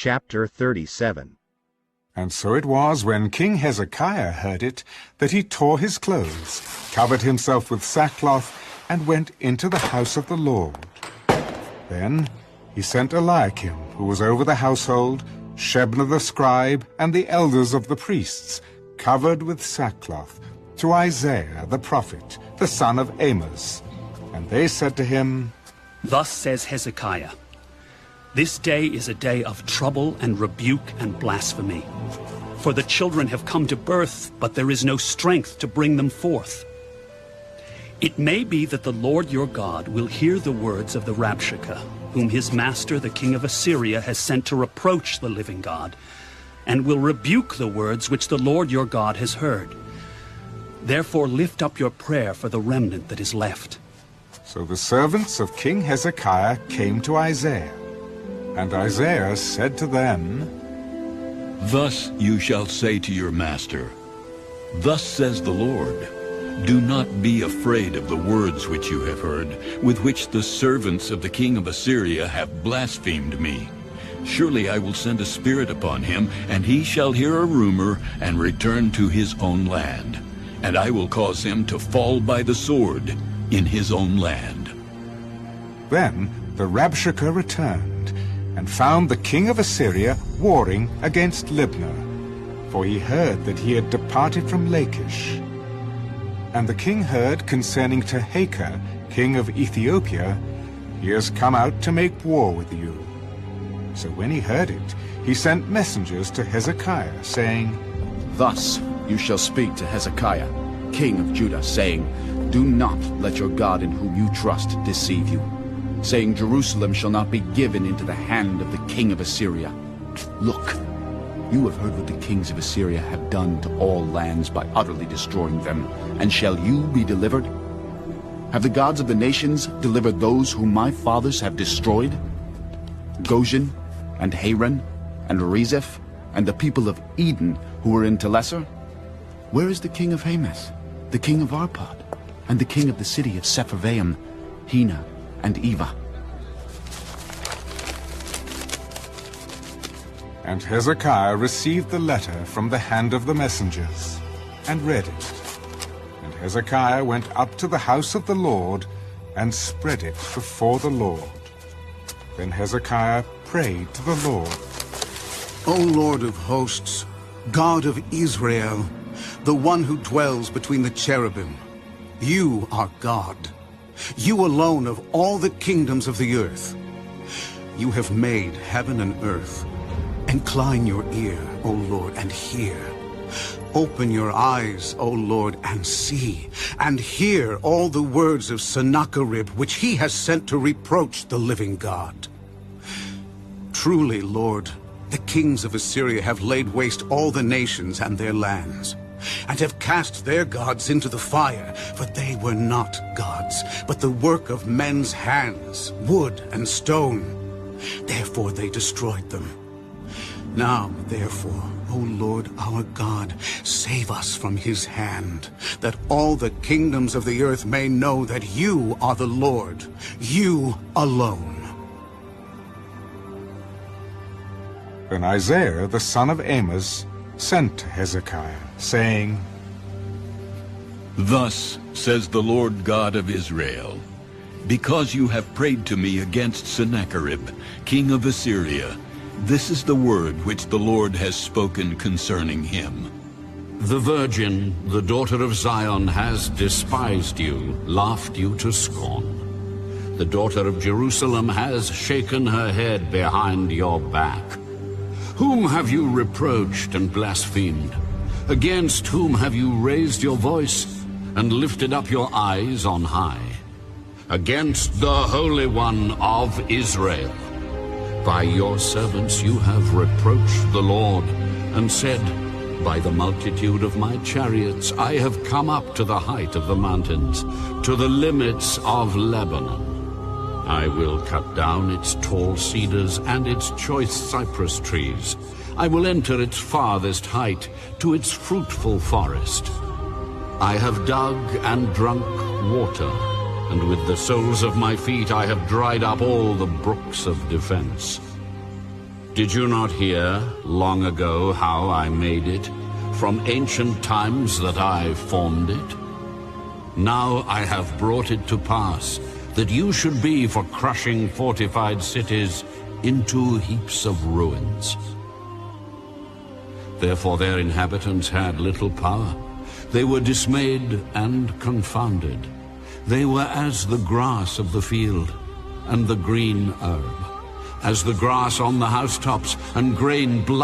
Chapter 37. And so it was, when King Hezekiah heard it, that he tore his clothes, covered himself with sackcloth, and went into the house of the Lord. Then he sent Eliakim, who was over the household, Shebna the scribe, and the elders of the priests, covered with sackcloth, to Isaiah the prophet, the son of Amos. And they said to him, Thus says Hezekiah, This day is a day of trouble and rebuke and blasphemy. For the children have come to birth, but there is no strength to bring them forth. It may be that the Lord your God will hear the words of the Rabshakeh, whom his master the king of Assyria has sent to reproach the living God, and will rebuke the words which the Lord your God has heard. Therefore lift up your prayer for the remnant that is left. So the servants of King Hezekiah came to Isaiah. And Isaiah said to them, Thus you shall say to your master, Thus says the Lord, Do not be afraid of the words which you have heard, with which the servants of the king of Assyria have blasphemed me. Surely I will send a spirit upon him, and he shall hear a rumor and return to his own land. And I will cause him to fall by the sword in his own land. Then the Rabshakeh returned, and found the king of Assyria warring against Libnah, for he heard that he had departed from Lachish. And the king heard concerning Tehekah, king of Ethiopia, He has come out to make war with you. So when he heard it, he sent messengers to Hezekiah, saying, Thus you shall speak to Hezekiah, king of Judah, saying, Do not let your God in whom you trust deceive you, saying, Jerusalem shall not be given into the hand of the king of Assyria. Look, you have heard what the kings of Assyria have done to all lands by utterly destroying them, and shall you be delivered? Have the gods of the nations delivered those whom my fathers have destroyed? Goshen, and Haran, and Rezeph, and the people of Eden who were in Telassar? Where is the king of Hamath, the king of Arpad, and the king of the city of Sepharvaim, Hena, and Eva? And Hezekiah received the letter from the hand of the messengers, and read it. And Hezekiah went up to the house of the Lord, and spread it before the Lord. Then Hezekiah prayed to the Lord. O Lord of hosts, God of Israel, the one who dwells between the cherubim, you are God. You alone of all the kingdoms of the earth. You have made heaven and earth. Incline your ear, O Lord, and hear. Open your eyes, O Lord, and see, and hear all the words of Sennacherib, which he has sent to reproach the living God. Truly, Lord, the kings of Assyria have laid waste all the nations and their lands, and have cast their gods into the fire, for they were not gods, but the work of men's hands, wood and stone. Therefore they destroyed them. Now, therefore, O Lord our God, save us from his hand, that all the kingdoms of the earth may know that you are the Lord, you alone. Then Isaiah the son of Amos sent to Hezekiah, saying, Thus says the Lord God of Israel, Because you have prayed to me against Sennacherib, king of Assyria, this is the word which the Lord has spoken concerning him. The virgin, the daughter of Zion, has despised you, laughed you to scorn. The daughter of Jerusalem has shaken her head behind your back. Whom have you reproached and blasphemed? Against whom have you raised your voice and lifted up your eyes on high? Against the Holy One of Israel. By your servants you have reproached the Lord, and said, By the multitude of my chariots I have come up to the height of the mountains, to the limits of Lebanon. I will cut down its tall cedars and its choice cypress trees. I will enter its farthest height, to its fruitful forest. I have dug and drunk water, and with the soles of my feet I have dried up all the brooks of defense. Did you not hear long ago how I made it, from ancient times that I formed it? Now I have brought it to pass, that you should be for crushing fortified cities into heaps of ruins. Therefore their inhabitants had little power. They were dismayed and confounded. They were as the grass of the field and the green herb, as the grass on the housetops and grain blight.